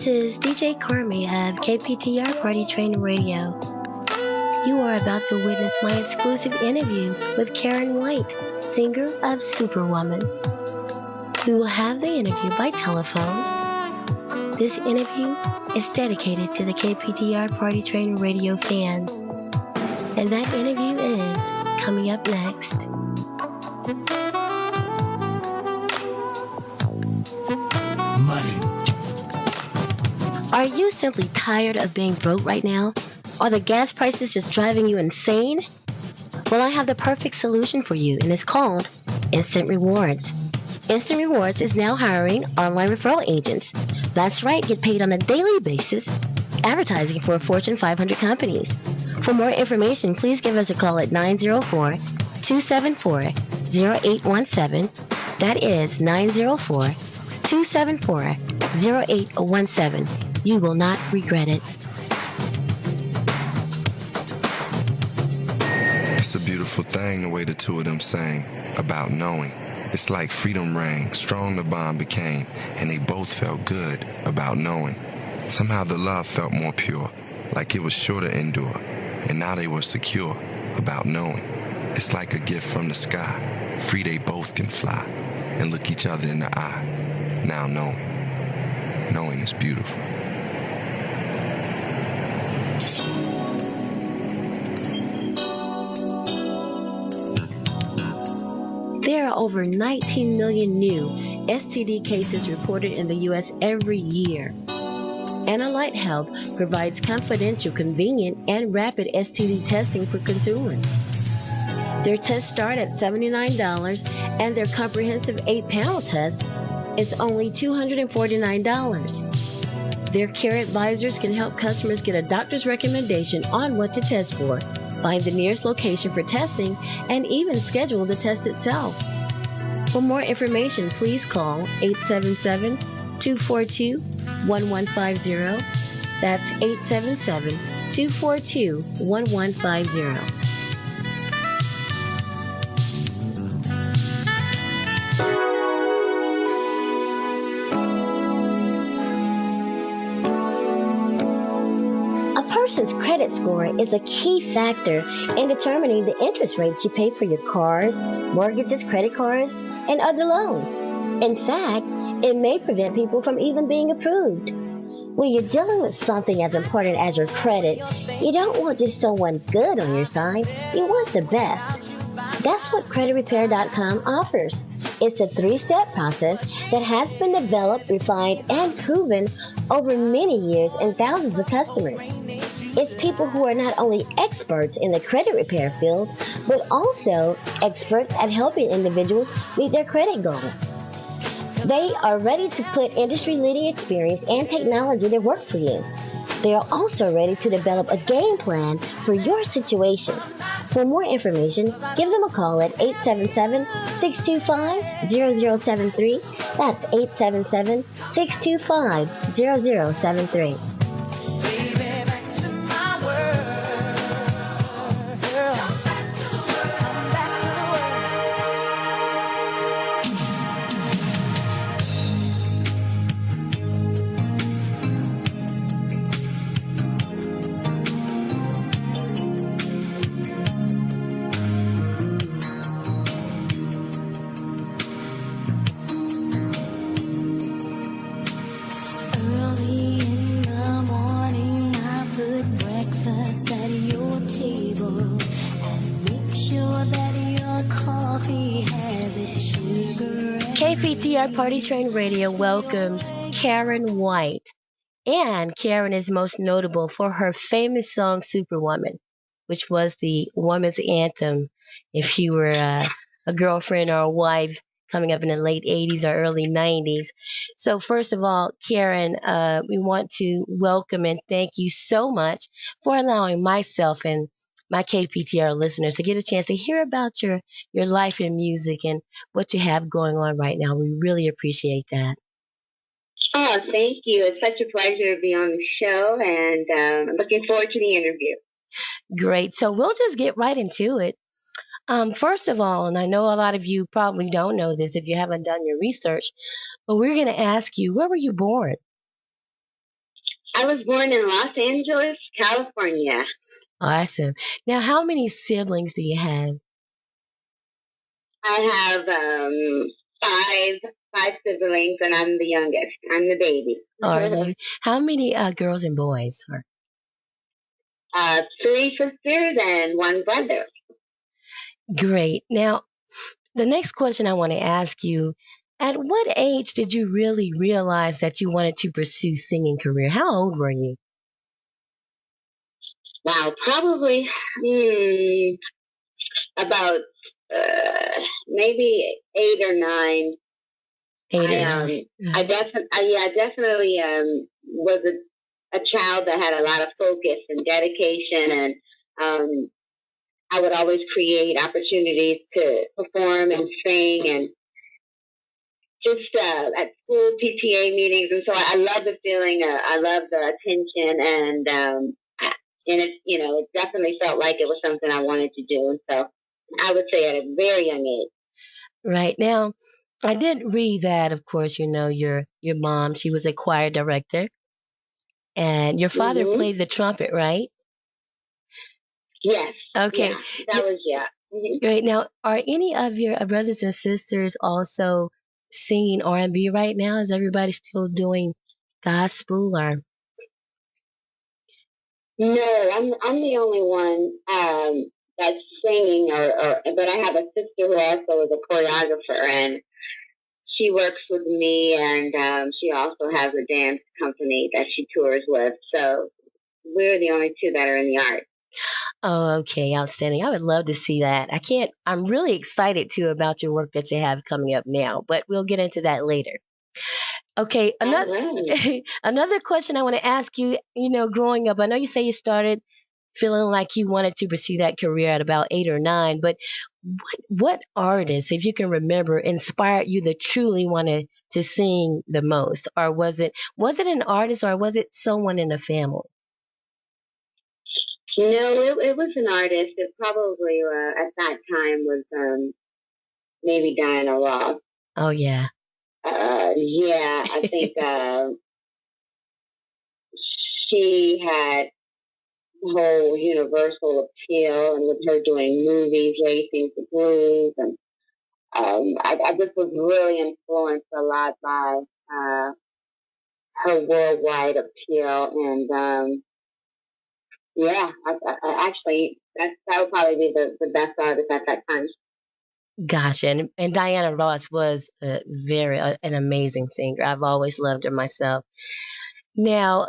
This is DJ Carmie of KPTR Party Train Radio. You are about to witness my exclusive interview with Karyn White, singer of Superwoman. We will have the interview by telephone. This interview is dedicated to the KPTR Party Train Radio fans. And that interview is coming up next. Money. Are you simply tired of being broke right now? Are the gas prices just driving you insane? Well, I have the perfect solution for you, and it's called Instant Rewards. Instant Rewards is now hiring online referral agents. That's right, get paid on a daily basis, advertising for Fortune 500 companies. For more information, please give us a call at 904-274-0817. That is 904-274-0817. You will not regret it. It's a beautiful thing the way the two of them sang about knowing. It's like freedom rang, strong the bond became, and they both felt good about knowing. Somehow the love felt more pure, like it was sure to endure, and now they were secure about knowing. It's like a gift from the sky, free they both can fly, and look each other in the eye, now knowing is beautiful. There are over 19 million new STD cases reported in the U.S. every year. Analyte Health provides confidential, convenient, and rapid STD testing for consumers. Their tests start at $79, and their comprehensive 8-panel test is only $249. Their care advisors can help customers get a doctor's recommendation on what to test for, find the nearest location for testing, and even schedule the test itself. For more information, please call 877-242-1150. That's 877-242-1150. A person's credit score is a key factor in determining the interest rates you pay for your cars, mortgages, credit cards, and other loans. In fact, it may prevent people from even being approved. When you're dealing with something as important as your credit, you don't want just someone good on your side. You want the best. That's what CreditRepair.com offers. It's a 3-step process that has been developed, refined, and proven over many years and thousands of customers. It's people who are not only experts in the credit repair field, but also experts at helping individuals meet their credit goals. They are ready to put industry-leading experience and technology to work for you. They are also ready to develop a game plan for your situation. For more information, give them a call at 877-625-0073. That's 877-625-0073. KPTR Party Train Radio welcomes Karyn White. And Karyn is most notable for her famous song Superwoman, which was the woman's anthem if you were a girlfriend or a wife coming up in the late 80s or early 90s. So first of all, Karyn, we want to welcome and thank you so much for allowing myself and my KPTR listeners to get a chance to hear about your life in music and what you have going on right now. We really appreciate that. Oh, thank you. It's such a pleasure to be on the show, and I'm looking forward to the interview. Great. So we'll just get right into it. First of all, and I know a lot of you probably don't know this if you haven't done your research, but we're going to ask you, where were you born? I was born in Los Angeles, California. Awesome. Now, how many siblings do you have? I have five siblings, and I'm the youngest. I'm the baby. Are you? How many girls and boys? Three sisters and one brother. Great. Now, the next question I want to ask you, at what age did you really realize that you wanted to pursue singing career? How old were you? Wow, probably about maybe 8 or 9. 8 or 9. I definitely was a child that had a lot of focus and dedication, and I would always create opportunities to perform and sing, and just at school PTA meetings. And so I love the feeling. I love the attention, and it definitely felt like it was something I wanted to do. And so I would say at a very young age. Right. Now, I did read that, of course, your mom, she was a choir director, and your father Mm-hmm. played the trumpet, right? Yes. Okay. Yeah. Mm-hmm. Great. Now, are any of your brothers and sisters also singing R&B right now? Is everybody still doing gospel or? No, I'm the only one that's singing, but I have a sister who also is a choreographer, and she works with me, and she also has a dance company that she tours with. So we're the only two that are in the art. Oh, okay. Outstanding. I would love to see that. I'm really excited too about your work that you have coming up now, but we'll get into that later. Okay. Right. Another question I want to ask you, growing up, I know you say you started feeling like you wanted to pursue that career at about 8 or 9, but what artist, if you can remember, inspired you to truly want to sing the most? Or was it an artist or was it someone in the family? No, it was an artist. It probably at that time was maybe Diana Ross. Oh, yeah. Yeah, I think she had whole universal appeal, and with her doing movies, Racing for Blues, and I just was really influenced a lot by her worldwide appeal, and yeah, I actually that would probably be the best artist at that time. Gotcha. And Diana Ross was an amazing singer. I've always loved her myself. Now,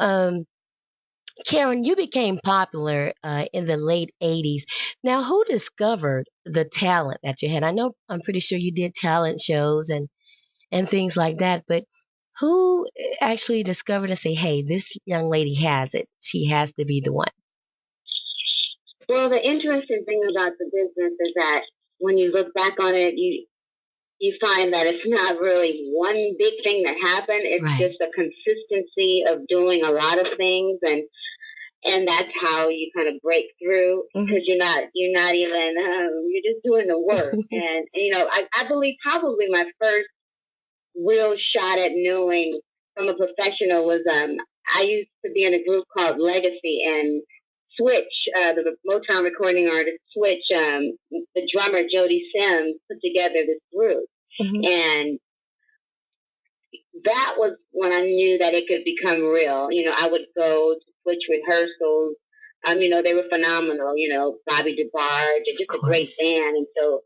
Karyn, you became popular in the late 80s. Now, who discovered the talent that you had? I'm pretty sure you did talent shows and things like that, but who actually discovered and say, hey, this young lady has it. She has to be the one. Well, the interesting thing about the business is that when you look back on it, you find that it's not really one big thing that happened. It's Right. just a consistency of doing a lot of things, and that's how you kind of break through, because you're not even you're just doing the work. And I believe probably my first real shot at knowing from a professional was I used to be in a group called Legacy, and Switch, the Motown recording artist Switch, the drummer Jody Sims put together this group, and that was when I knew that it could become real. I would go to Switch rehearsals. They were phenomenal. Bobby DeBarge, just a great band, and so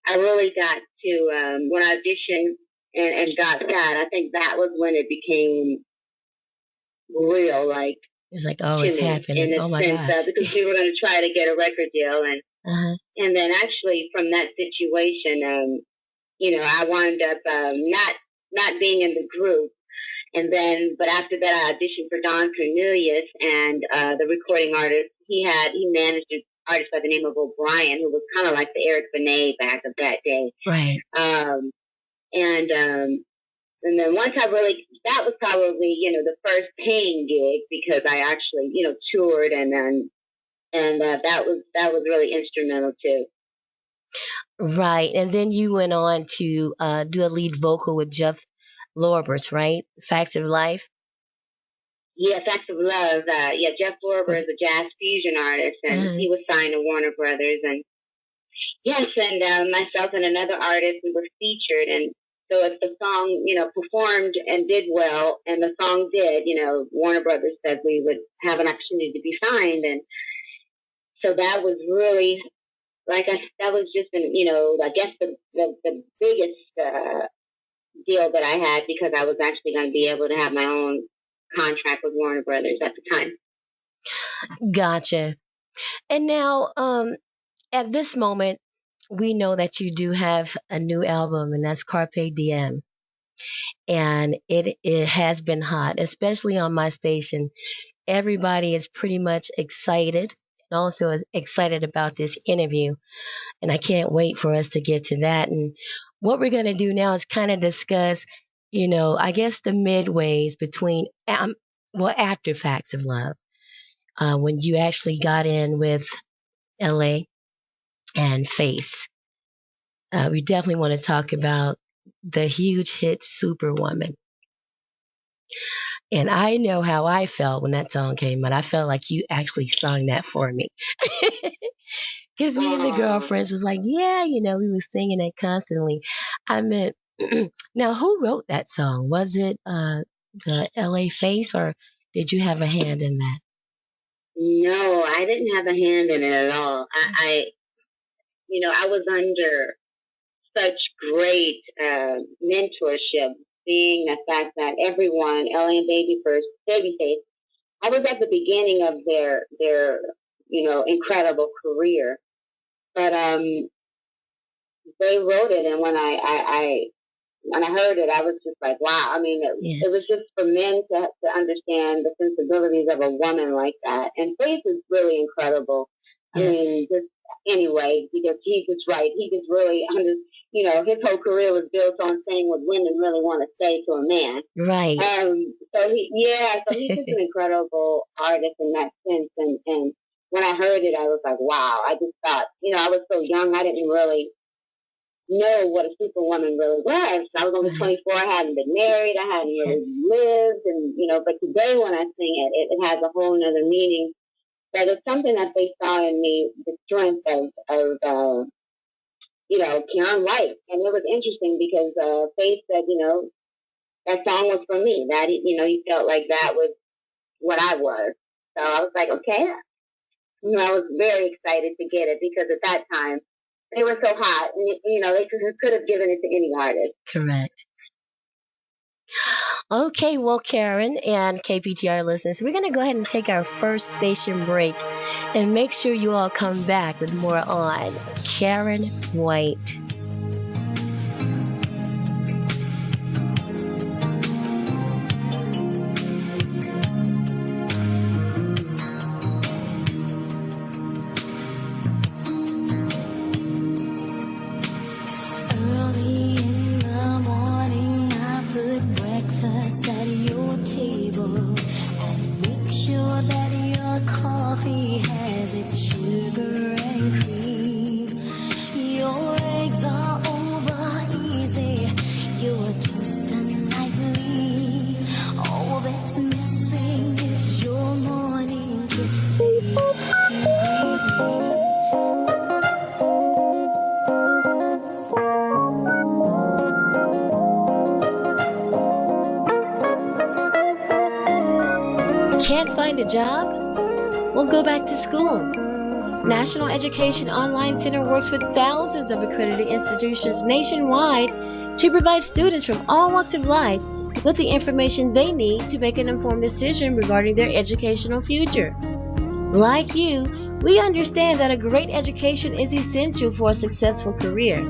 I really got to when I auditioned and got that. I think that was when it became real. Like, it's like, oh, it's happening. Oh my gosh! Because we were going to try to get a record deal, and then actually from that situation, I wound up not being in the group. And then, but after that, I auditioned for Don Cornelius, and the recording artist. He managed an artist by the name of O'Brien, who was kind of like the Eric Benet back of that day. Right. And then once that was probably the first paying gig, because I actually toured, and that was really instrumental too. Right, and then you went on to do a lead vocal with Jeff Lorber's, right? Facts of Life. Yeah, Facts of Love. Jeff Lorber is a jazz fusion artist, and he was signed to Warner Brothers. And yes, and myself and another artist, we were featured. And so if the song, performed and did well, and the song did, Warner Brothers said we would have an opportunity to be signed. And so that was really, that was just, I guess the biggest deal that I had, because I was actually going to be able to have my own contract with Warner Brothers at the time. Gotcha. And now, at this moment, we know that you do have a new album, and that's Carpe Diem. And it has been hot, especially on my station. Everybody is pretty much excited, and also is excited about this interview. And I can't wait for us to get to that. And what we're going to do now is kind of discuss, I guess the midways between, after Facts of Love, when you actually got in with LA and Face. We definitely want to talk about the huge hit Superwoman. And I know how I felt when that song came out. I felt like you actually sung that for me. Because me and the girlfriends was like, yeah, we was singing it constantly. I meant, now who wrote that song? Was it the LA Face, or did you have a hand in that? No, I didn't have a hand in it at all. I was under such great mentorship, seeing the fact that everyone, LA and Babyface, I was at the beginning of their incredible career. But they wrote it, and when I heard it, I was just like, wow. I mean, it was just for men to understand the sensibilities of a woman like that. And Faith is really incredible. Yes. I mean, just anyway, because he was right. He just really, his whole career was built on saying what women really want to say to a man. Right. So he's just an incredible artist in that sense. And when I heard it, I was like, wow. I just thought, I was so young, I didn't really know what a superwoman really was. I was only 24. I hadn't been married. I hadn't really lived. And, but today when I sing it, it has a whole other meaning. But it's something that they saw in me, the strength of Karyn White. And it was interesting because Faith said, that song was for me. That, he felt like that was what I was. So I was like, okay. I was very excited to get it, because at that time, they were so hot, and they could have given it to any artist. Correct. Okay, well, Karyn and KPTR listeners, we're going to go ahead and take our first station break, and make sure you all come back with more on Karyn White. Can't find a job? Well, go back to school. National Education Online Center works with thousands of accredited institutions nationwide to provide students from all walks of life with the information they need to make an informed decision regarding their educational future. Like you, we understand that a great education is essential for a successful career.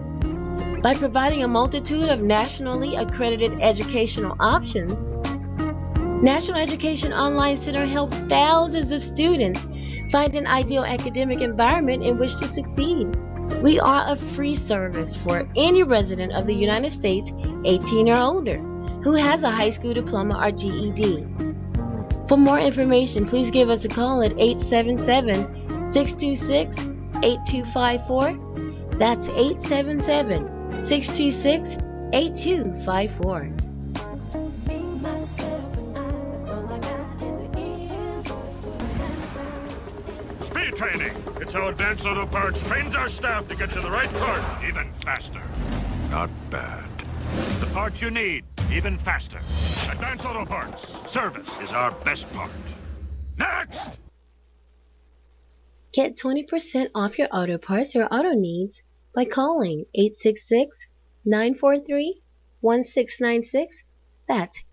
By providing a multitude of nationally accredited educational options, National Education Online Center helps thousands of students find an ideal academic environment in which to succeed. We are a free service for any resident of the United States 18 or older who has a high school diploma or GED. For more information, please give us a call at 877-626-8254. That's 877-626-8254. Speed training. It's how Advanced Auto Parts trains our staff to get you the right part even faster. Not bad. The parts you need, even faster. Advanced Auto Parts. Service is our best part. Next! Get 20% off your auto parts or auto needs by calling 866-943-1696. That's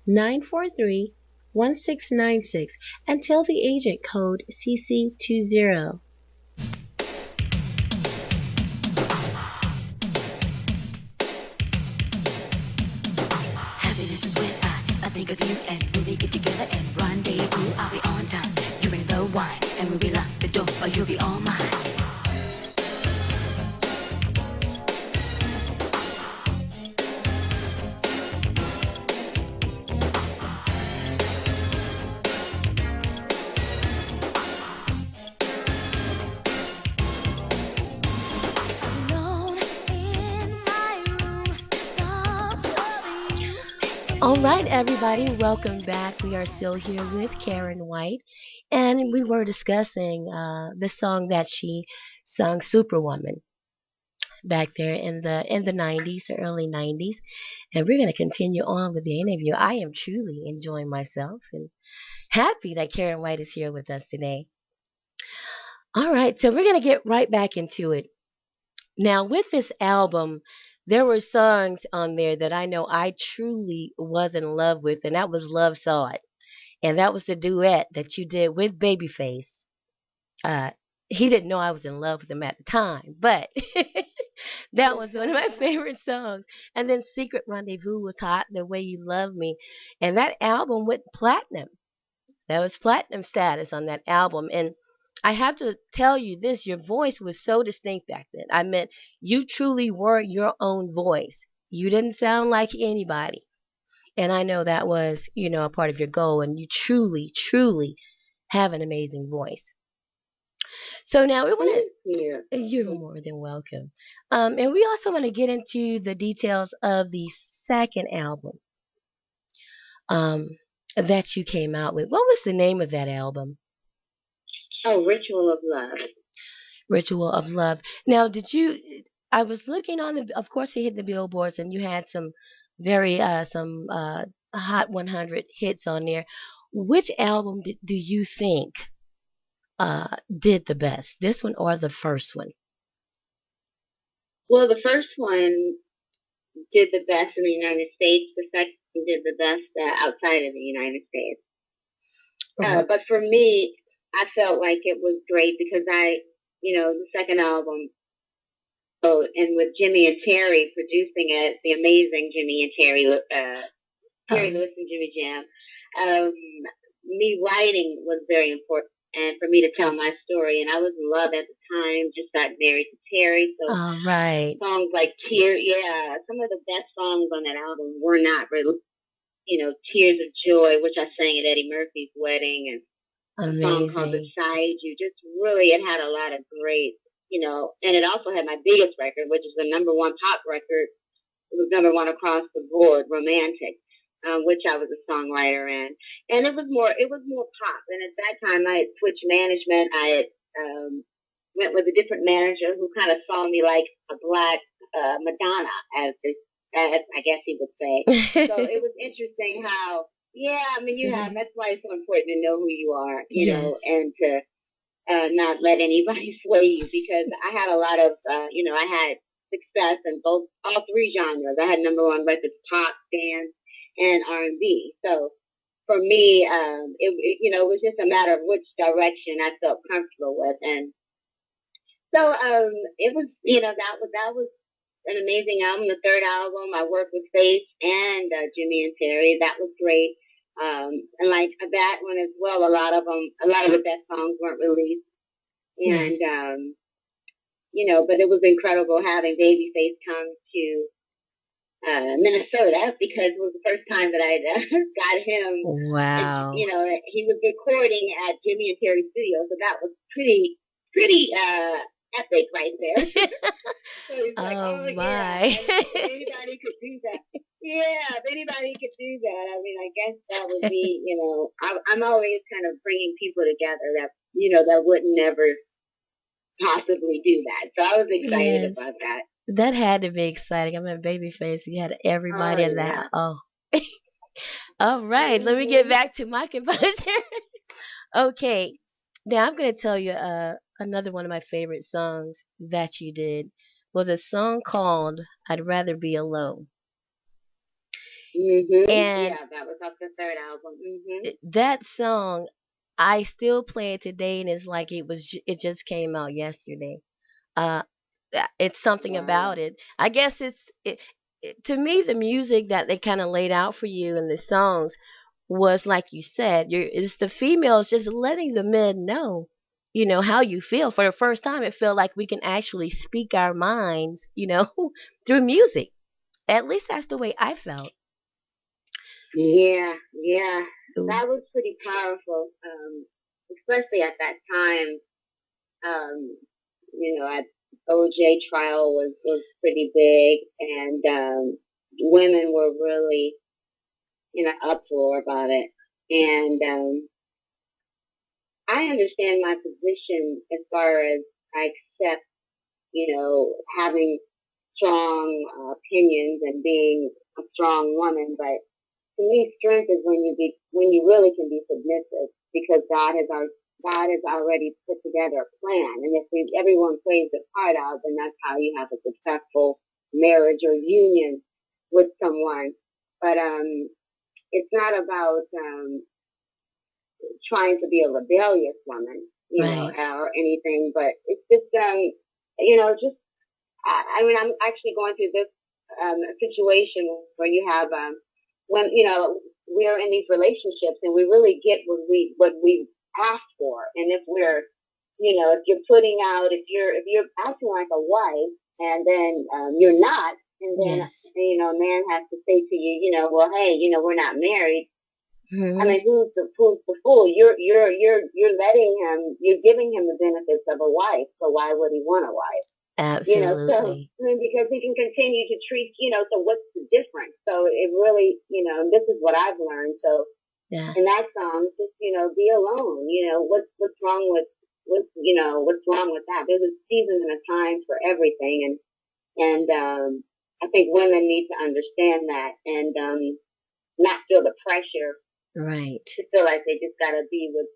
866-943-1696 and tell the agent code CC20. Happiness is when I think of you and when we get together and rendezvous. I'll be on time, you bring the wine, and we'll be lock the door or you'll be all mine. All right, everybody, welcome back. We are still here with Karyn White, and we were discussing the song that she sung, Superwoman, back there in the 90s, the early 90s, and we're going to continue on with the interview. I am truly enjoying myself and happy that Karyn White is here with us today. All right, so we're going to get right back into it. Now, with this album, there were songs on there that I know I truly was in love with, and that was Love Saw It. And that was the duet that you did with Babyface. He didn't know I was in love with him at the time, but that was one of my favorite songs. And then Secret Rendezvous was hot, The Way You Love Me. And that album went platinum. That was platinum status on that album. And I have to tell you this, your voice was so distinct back then. I meant you truly were your own voice. You didn't sound like anybody. And I know that was, a part of your goal. And you truly, truly have an amazing voice. So now we want to, you're more than welcome. And we also want to get into the details of the second album that you came out with. What was the name of that album? Oh, Ritual of Love. Ritual of Love. Now, I was looking on of course you hit the billboards and you had some very, Hot 100 hits on there. Which album do you think did the best? This one or the first one? Well, the first one did the best in the United States. The second did the best outside of the United States. But for me, I felt like it was great because the second album, and with Jimmy and Terry producing it, the amazing Jimmy and Terry, Terry Lewis and Jimmy Jam, me writing was very important. And for me to tell my story, and I was in love at the time, just got married to Terry. So right. Songs like some of the best songs on that album were not really, Tears of Joy, which I sang at Eddie Murphy's wedding, and amazing. A song called Beside You. Just really, it had a lot of great, and it also had my biggest record, which is the number one pop record. It was number one across the board, Romantic. Which I was a songwriter in, and it was more pop. And at that time, I had switched management. I had went with a different manager who kind of saw me like a black Madonna, as I guess he would say. So it was interesting how, that's why it's so important to know who you are, know, and to not let anybody sway you, because I had a lot of, I had success in all three genres. I had number one records, pop, dance, and R&B. So for me, it was just a matter of which direction I felt comfortable with. And so it was, that was an amazing album. The third album, I worked with Faith and Jimmy and Terry. That was great. And like that one as well, a lot of the best songs weren't released. And, but it was incredible having Babyface come to Minnesota, because it was the first time that I got him. Wow. And, he was recording at Jimmy and Terry Studio, so that was pretty epic right there. So he's like, my. Yeah, if anybody could do that. Yeah, if anybody could do do that. I mean, I guess that would be, I'm always kind of bringing people together that, that would never possibly do that. So I was excited Yes. about that. That had to be exciting. I mean, Babyface, you had everybody in Yeah. that. Oh. All right, let me get back to my composure. Okay, now I'm going to tell you another one of my favorite songs that you did was a song called I'd Rather Be Alone. And yeah, that was off the third album. that song, I still play it today, and it's like it just came out yesterday. Uh, it's something about it. I guess to me, the music that they kind of laid out for you in the songs was like you said, it's the females just letting the men know, how you feel. For the first time, it felt like we can actually speak our minds, through music. At least that's the way I felt. Yeah. Ooh. That was pretty powerful, especially at that time. OJ trial was pretty big, and women were really in an uproar about it. And I understand my position as far as I accept, having strong opinions and being a strong woman. But to me, strength is when you really can be submissive, because God has already put together a plan, and if everyone plays their part out, then that's how you have a successful marriage or union with someone. But it's not about trying to be a rebellious woman, or anything. But it's just, I mean, I'm actually going through this situation where you have when we're in these relationships and we really get what we asked for, and if we're if you're putting out, if you're acting like a wife and then you're not, and then a man has to say to you, well, hey, we're not married. I mean, who's the fool? You're letting him, you're giving him the benefits of a wife, so why would he want a wife? Absolutely. Because he can continue to treat, so what's the difference? So it really, this is what I've learned. So in that song, just, be alone. What's wrong with that? There's a season and a time for everything. And I think women need to understand that, and not feel the pressure. Right. To feel like they just gotta be with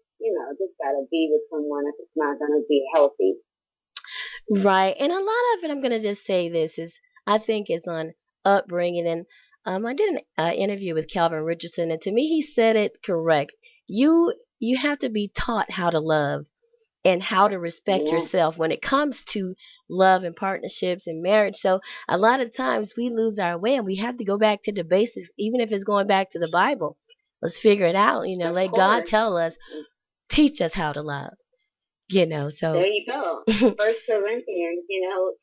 someone if it's not gonna be healthy. Right. And a lot of it, I'm going to just say this, is I think it's on upbringing. And I did an interview with Calvin Richardson, and to me, he said it correct. You have to be taught how to love and how to respect yourself when it comes to love and partnerships and marriage. So a lot of times we lose our way, and we have to go back to the basics, even if it's going back to the Bible. Let's figure it out. Let God tell us, teach us how to love. So there you go. 1 Corinthians,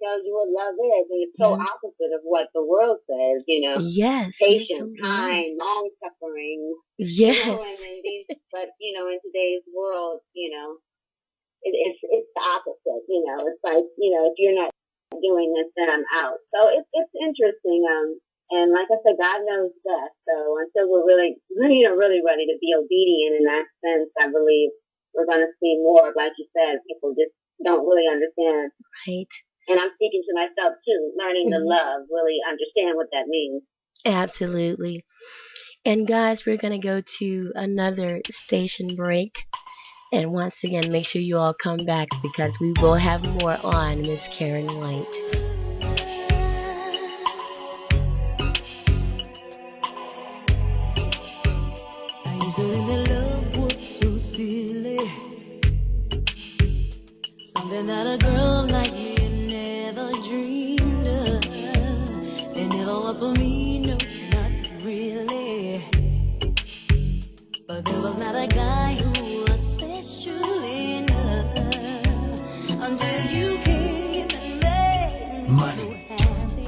tells you what love is, and it's so opposite of what the world says. Yes, patience, kind, long suffering. Yes. But in today's world, it's the opposite. It's like if you're not doing this, then I'm out. So it's interesting. And like I said, God knows best. So until we're really ready to be obedient in that sense, I believe we're going to see more, like you said, people just don't really understand. Right. And I'm speaking to myself too, learning to love, really understand what that means. Absolutely. And guys, we're going to go to another station break. And once again, make sure you all come back, because we will have more on Miss Karyn White. I used to think that love was so silly, something that a girl like me never dreamed of. It never was for me, no, not really. But there was not a guy who was special enough until you came and made me Money. so happy.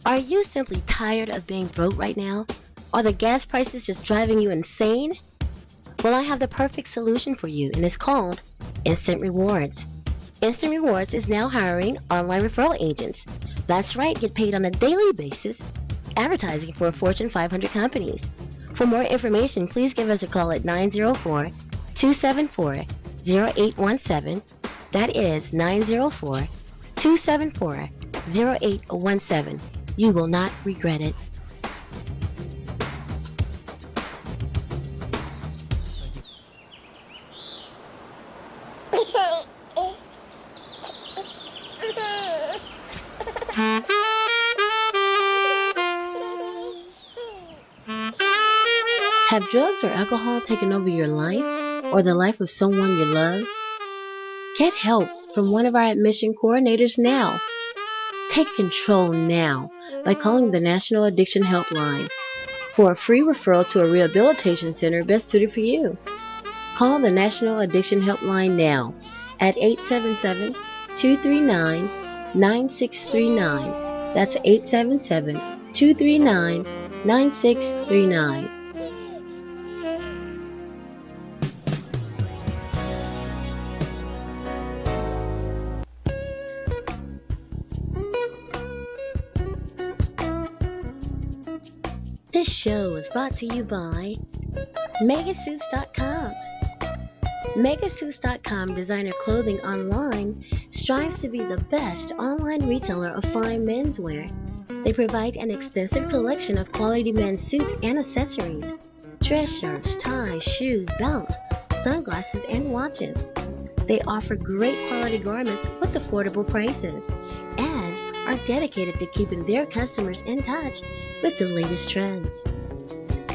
Are you simply tired of being broke right now? Are the gas prices just driving you insane? Well, I have the perfect solution for you, and it's called Instant Rewards. Instant Rewards is now hiring online referral agents. That's right, get paid on a daily basis advertising for Fortune 500 companies. For more information, please give us a call at 904-274-0817. That is 904-274-0817. You will not regret it. Have drugs or alcohol taken over your life or the life of someone you love? Get help from one of our admission coordinators now. Take control now by calling the National Addiction Helpline for a free referral to a rehabilitation center best suited for you. Call the National Addiction Helpline now at 877-239-9639. That's 877-239-9639. This show is brought to you by Megasuits.com. Megasuits.com designer clothing online strives to be the best online retailer of fine menswear. They provide an extensive collection of quality men's suits and accessories, dress shirts, ties, shoes, belts, sunglasses, and watches. They offer great quality garments with affordable prices and are dedicated to keeping their customers in touch with the latest trends.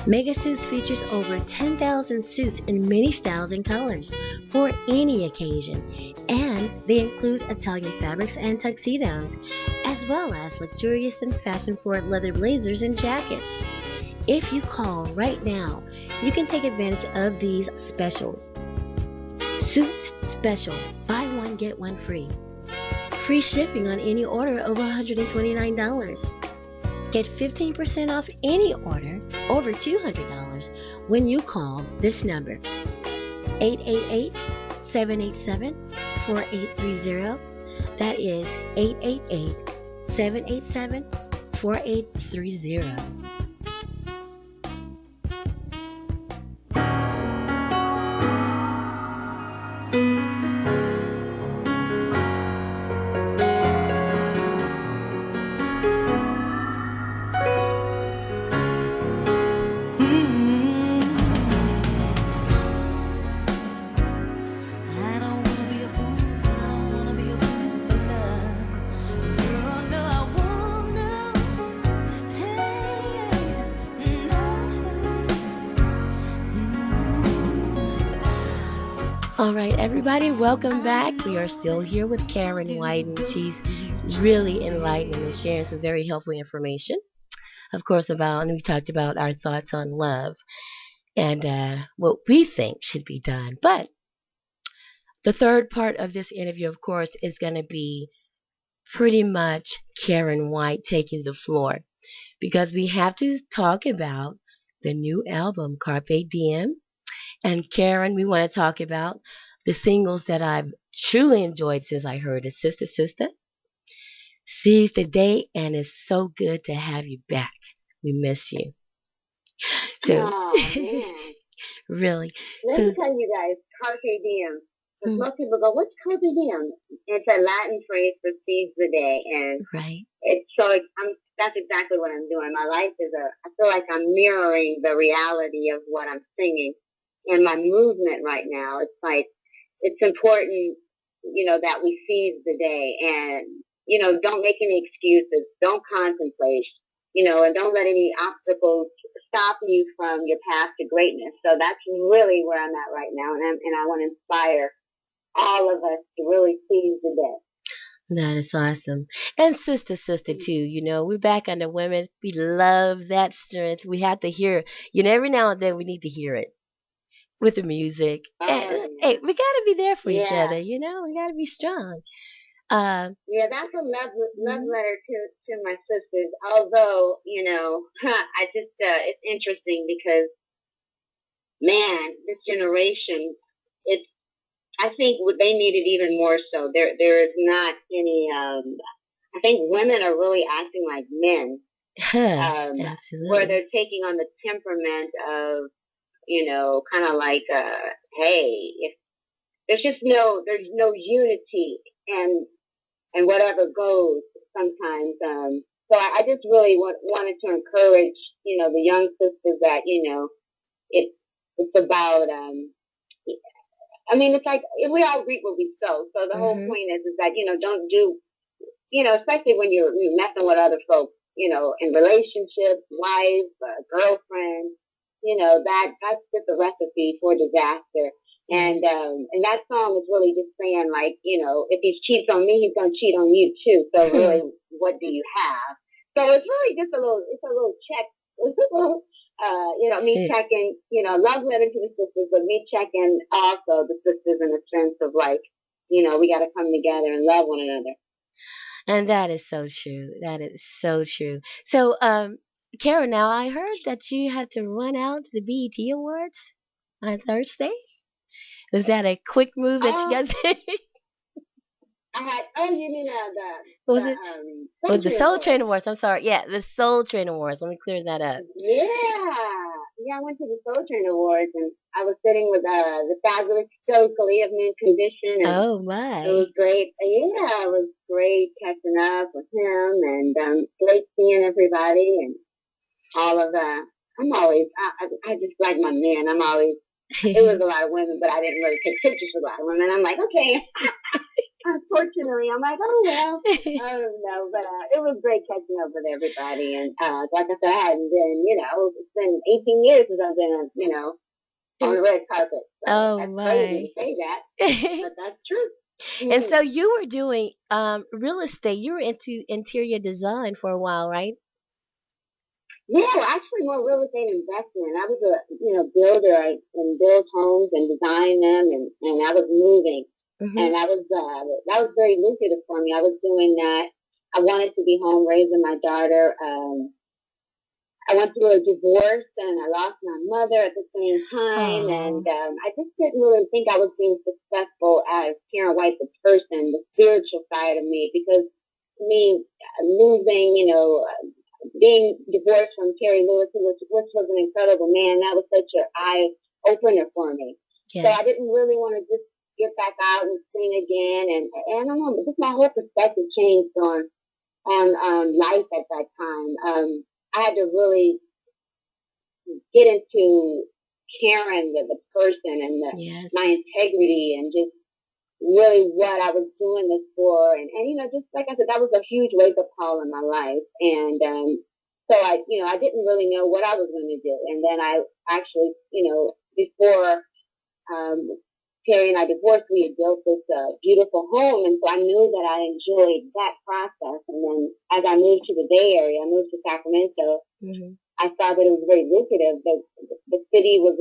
Mega Suits features over 10,000 suits in many styles and colors for any occasion, and they include Italian fabrics and tuxedos, as well as luxurious and fashion-forward leather blazers and jackets. If you call right now, you can take advantage of these specials. Suits Special, buy one, get one free. Free shipping on any order over $129. Get 15% off any order over $200 when you call this number, 888-787-4830. That is 888-787-4830. All right, everybody, welcome back. We are still here with Karyn White, and she's really enlightening and sharing some very helpful information. Of course, and we talked about our thoughts on love and what we think should be done. But the third part of this interview, of course, is going to be pretty much Karyn White taking the floor, because we have to talk about the new album, Carpe Diem. And Karyn, we want to talk about the singles that I've truly enjoyed since I heard it. Sister, Sister, Seize the Day, and it's so good to have you back. We miss you. So, man. Really. Let me tell you guys, Carpe Diem. Because most people go, what's Carpe Diem? It's a Latin phrase for seize the day. And right. That's exactly what I'm doing. My life I feel like I'm mirroring the reality of what I'm singing. And my movement right now, it's like, it's important, that we seize the day and, don't make any excuses. Don't contemplate, and don't let any obstacles stop you from your path to greatness. So that's really where I'm at right now. And I want to inspire all of us to really seize the day. That is awesome. And Sister, Sister, too. We're back on the women. We love that strength. We have to hear, every now and then we need to hear it with the music. And, hey, we got to be there for each other, we got to be strong. That's a love letter to my sisters. Although, I just, it's interesting because, man, this generation, I think they need it even more so. There is not any, I think women are really acting like men. Huh, where absolutely. they're taking on the temperament of, kind of like, hey, if there's no unity, and whatever goes sometimes. So I just really wanted to encourage, the young sisters that, it, it's about, I mean, it's like we all reap what we sow. So the whole Mm-hmm. point is that, don't do, especially when you're messing with other folks, in relationships, wives, girlfriends, that's just a recipe for disaster. Yes. And that song is really just saying, like, if he cheats on me, he's gonna cheat on you too. So really, what do you have? So it's really just it's a little check. Me checking, love letter to the sisters, but me checking also the sisters in the sense of like, we got to come together and love one another. And that is so true. That is so true. So, Kara, now I heard that you had to run out to the BET Awards on Thursday. Was that a quick move that you Oh, guys did? I had. Oh, you mean What was it? the Oh, the Country Soul Award? Train Awards. I'm sorry. Yeah, the Soul Train Awards. Let me clear that up. Yeah, I went to the Soul Train Awards, and I was sitting with the fabulous Stokely of Mint Condition, and Oh it was my. great. Yeah, it was great catching up with him, and great seeing everybody, and all of that. I just like my men. It was a lot of women, but I didn't really take pictures with a lot of women. I'm like, okay. Unfortunately, I'm like, oh well. I don't know, but it was great catching up with everybody. And like I said, I hadn't been, it's been 18 years since I've been, on the red carpet. So Oh that's crazy to my. say that, but that's true. And Mm. so you were doing real estate. You were into interior design for a while, right? Yeah, well, actually, more real estate investment. I was a, builder. And build homes and design them, and I was moving, Mm-hmm. and that was very lucrative for me. I was doing that. I wanted to be home raising my daughter. I went through a divorce and I lost my mother at the same time. And Oh, I just didn't really think I was being successful as Karen White, the person, the spiritual side of me, because me losing, being divorced from Terry Lewis, which was an incredible man, that was such an eye opener for me. So I yes. didn't really want to just get back out and sing again. And I don't know, just my whole perspective changed on life at that time. I had to really get into Karen, the person, and my Yes. integrity, and just really what I was doing this for. And just like I said, that was a huge wake up call in my life. And so I didn't really know what I was going to do. And then I actually, before um, Terry and I divorced, we had built this beautiful home, and so I knew that I enjoyed that process. And then as I moved to the Bay Area, I moved to Sacramento. Mm-hmm. I saw that it was very lucrative. The city was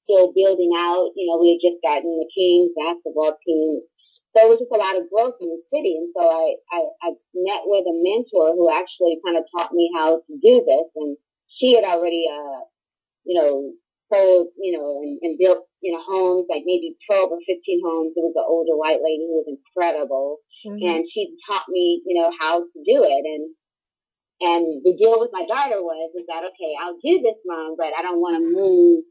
still building out. We had just gotten the Kings basketball team. So it was just a lot of growth in the city. And so I met with a mentor who actually kind of taught me how to do this. And she had already, sold, and built, homes, like maybe 12 or 15 homes. It was an older white lady who was incredible. Mm-hmm. And she taught me, how to do it. And the deal with my daughter is that, okay, I'll do this, mom, but I don't want to move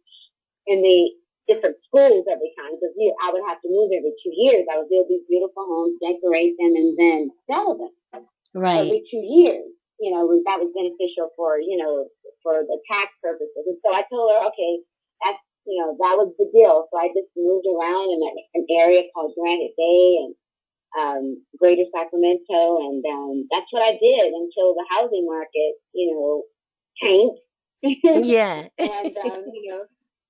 in the different schools every time, because I would have to move every 2 years. I would build these beautiful homes, decorate them, and then sell them Right. every 2 years. That was beneficial for the tax purposes. And so I told her, okay, that's, that was the deal. So I just moved around in an area called Granite Bay and Greater Sacramento, and that's what I did until the housing market, tanked. Yeah. And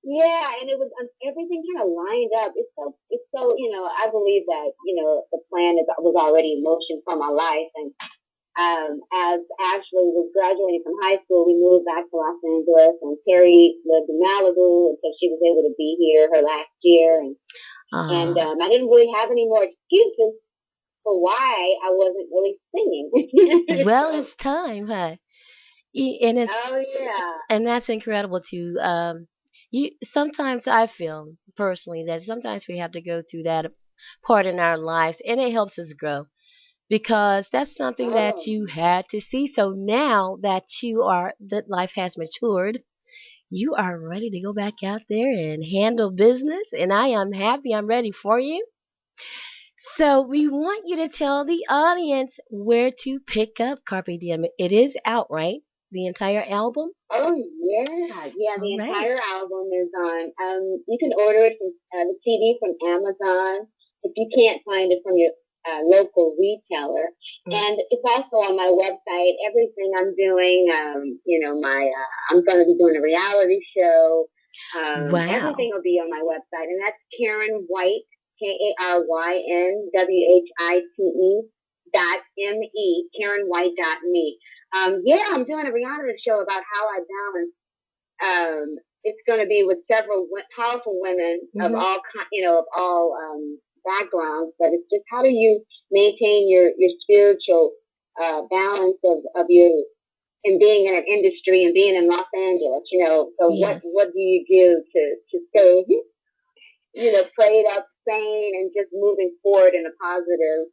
yeah, and it was everything kind of lined up. It's so I believe that the plan was already in motion for my life. And as Ashley was graduating from high school, we moved back to Los Angeles, and Terry lived in Malibu until she was able to be here her last year. And Ah, I didn't really have any more excuses for why I wasn't really singing. well, So, it's time, huh? And it's oh yeah, and that's incredible too. You sometimes I feel personally that sometimes we have to go through that part in our lives, and it helps us grow. because that's something that Oh, you had to see. So now that life has matured, you are ready to go back out there and handle business. And I am happy. I'm ready for you. So we want you to tell the audience where to pick up Carpe Diem. It is out, right? The entire album? oh yeah, yeah. All The right. entire album is on. You can order it from the CD from Amazon if you can't find it from your local retailer, Mm. and it's also on my website. Everything I'm doing, my I'm going to be doing a reality show. Wow. Everything will be on my website, and that's Karyn White, KarynWhite .me, KarynWhite.me. Yeah, I'm doing a reality show about how I balance. It's going to be with several powerful women of Hmm. all, of all backgrounds, but it's just how do you maintain your spiritual balance of your and being in an industry and being in Los Angeles, So Yes. what do you do to stay, prayed up, sane, and just moving forward in a positive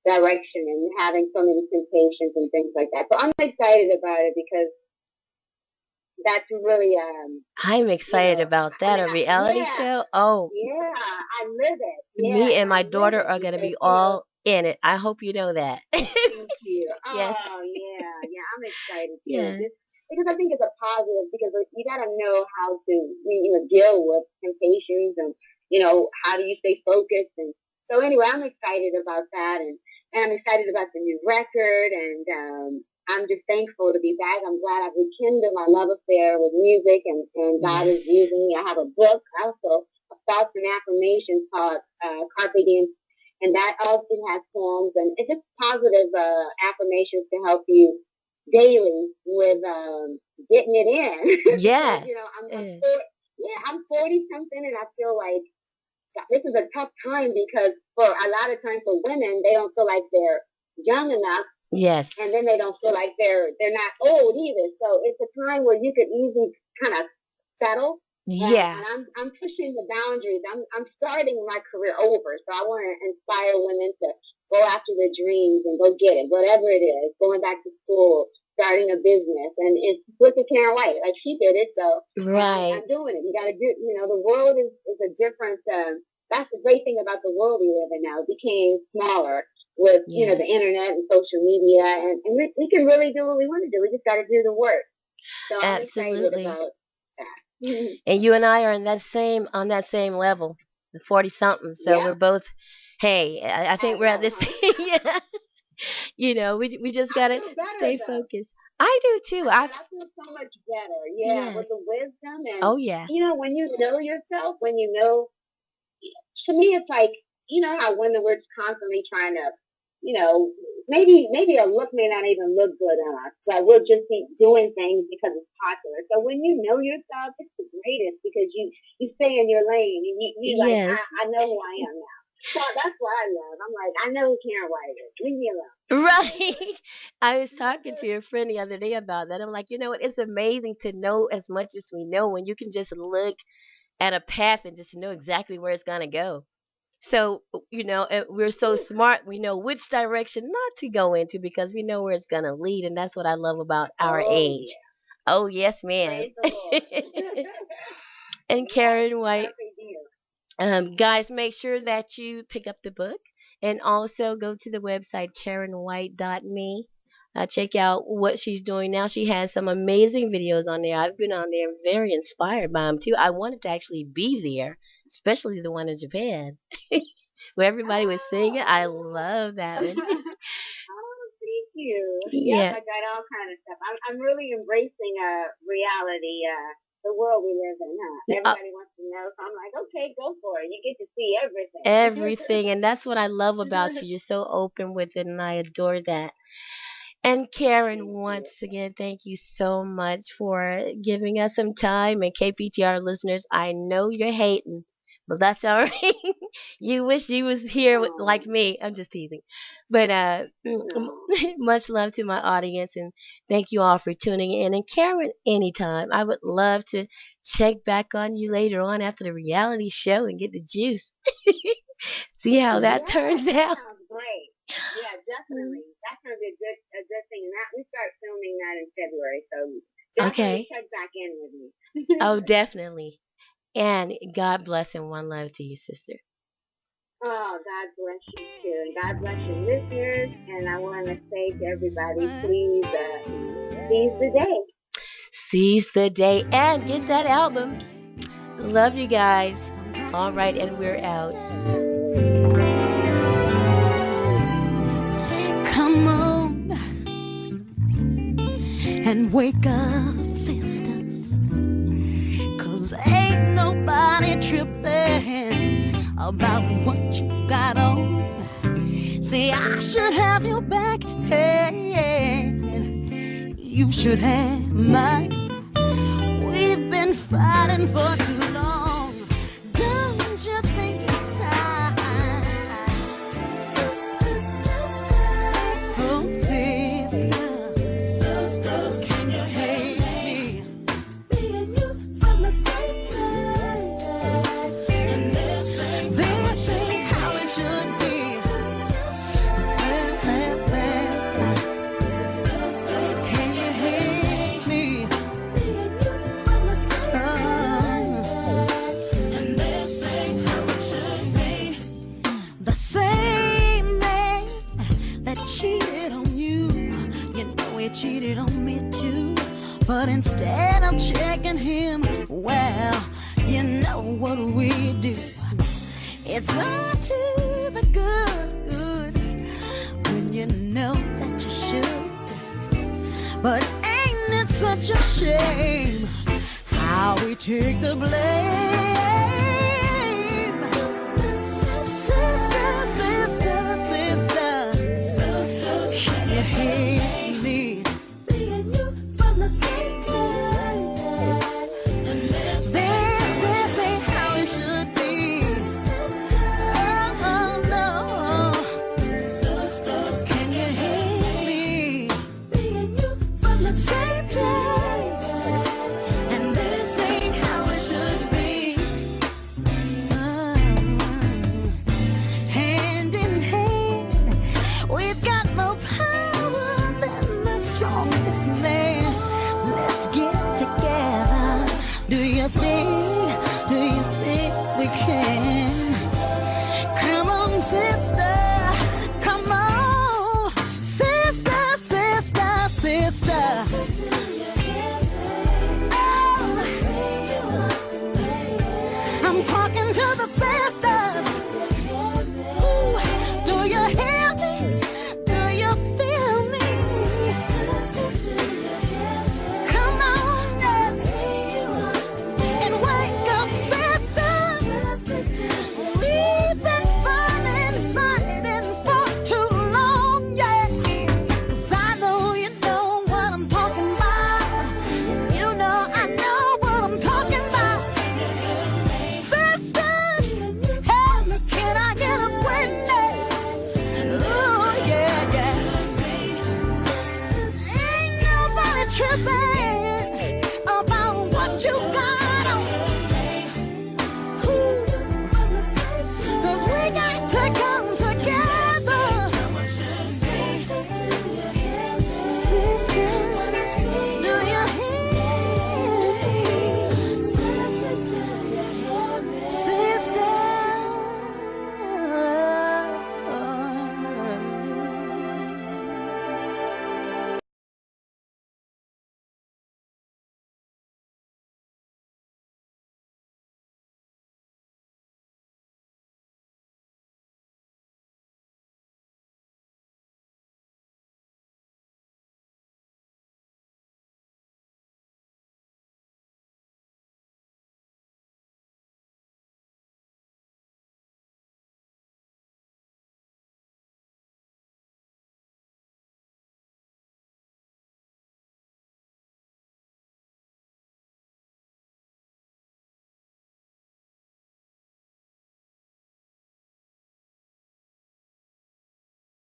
direction and having so many temptations and things like that. So I'm excited about it because that's really I'm excited about that. A reality yeah, show? Oh, yeah, I live it. Yeah, me and I my live daughter it are going to because be all in it. I hope you know that. thank you. Yes. Oh yeah, yeah, I'm excited too. Yeah. Just because I think it's a positive because you got to know how to deal with temptations and how do you stay focused and so anyway, I'm excited about that and I'm excited about the new record and I'm just thankful to be back. I'm glad I've rekindled my love affair with music and God is Yes. using me. I have a book also, a thoughts and affirmations called Carpe Diem, and that also has poems and it's just positive affirmations to help you daily with getting it in because Yeah. Uh, I'm 40 something and I feel like this is a tough time because for a lot of times for women they don't feel like they're young enough and yes. then they don't feel like they're not old either. So it's a time where you could easily kind of settle. And Yeah. I'm pushing the boundaries. I'm starting my career over, so I want to inspire women to go after their dreams and go get it, whatever it is. Going back to school, starting a business, and it's with the Karen White, like she did it. So Right. I'm doing it. You got to do. The world is a different. That's the great thing about the world we live in now. It became smaller with the Yes. internet and social media, and we can really do what we want to do. We just got to do the work. So I'm excited Absolutely. about that. And you and I are in that same on that same level, the 40 something. So Yep. we're both, hey, I think I we're at know, this huh? yeah. We just I gotta feel better stay though. focused. I do too. I I said I feel so much better. Yeah, with the yes. wisdom and Oh yeah. when you know yourself, when you know to me, it's like how women were constantly trying to, maybe a look may not even look good on us, but we'll just keep doing things because it's popular. So when you know yourself, it's the greatest because you stay in your lane and you like Yes. I know who I am now. So that's what I love. I'm like I know who Karen White is. Leave me alone. Right. I was talking to a friend the other day about that. I'm like, you know what? It's amazing to know as much as we know when you can just look at a path and just know exactly where it's gonna go. So, we're so smart. We know which direction not to go into because we know where it's going to lead. And that's what I love about our Oh age. yeah, Oh, yes, ma'am. praise the Lord. And Yeah, Karen White, carpe diem. guys, make sure that you pick up the book and also go to the website, KarynWhite.me. Check out what she's doing now. She has some amazing videos on there. I've been on there very inspired by them too. I wanted to actually be there, especially the one in Japan where everybody was singing. I love that one. Oh, thank you. Yep, Yeah. I got all kind of stuff. I'm really embracing reality, the world we live in, huh? Uh, Everybody wants to know, so I'm like, okay, go for it. You get to see everything. everything. And that's what I love about you. You're so open with it, and I adore that. And Karen, Thank you. once again, thank you so much for giving us some time. And KPTR listeners, I know you're hating, but that's all right. You wish you was here Oh, like me. I'm just teasing. But no. much love to my audience, and thank you all for tuning in. And Karen, anytime, I would love to check back on you later on after the reality show and get the juice. See how that Yeah, turns that out. sounds great. Yeah, definitely. That's gonna be a good thing. And that we start filming that in February, so definitely Okay. check back in with me. Oh, definitely. And God bless and one love to you, sister. Oh, God bless you too, and God bless your listeners. And I want to say to everybody, please seize the day. Seize the day and get that album. Love you guys. All right, and we're out. Come on and wake up, sisters. 'Cause ain't nobody tripping about what you got on. See, I should have your back, hey, you should have mine. We've been fighting for too long. Don't you think it's time? Oh, sister, can you hate me? Me and you from the same place. This ain't how it should be. Can you hate me? The same man that cheated on you, you know he cheated on me too. But instead of checking him, well, you know what we do. It's all to the good when you know that you should. But ain't it such a shame how we take the blame? Sister, sister, sister, can you hate me? Me and you from the same place. This ain't how it should be. Oh no. Can you hate me? Me and you from the same place. And this ain't how it should be. Hand in hand, we've got more power than the strongest man. Let's get together. Do you think we can? Come on, sister, come on, sister, sister, sister. Oh, I'm talking to the sisters. Ooh, do you hear me? Do you feel me? Come on, yes, and wake up, sisters. We've been fighting for too long, yeah. 'Cause I know you know what I'm talking about. And you know I know what I'm talking about. Sisters, hey, can I get a witness? Ooh, yeah, yeah. Ain't nobody tripping.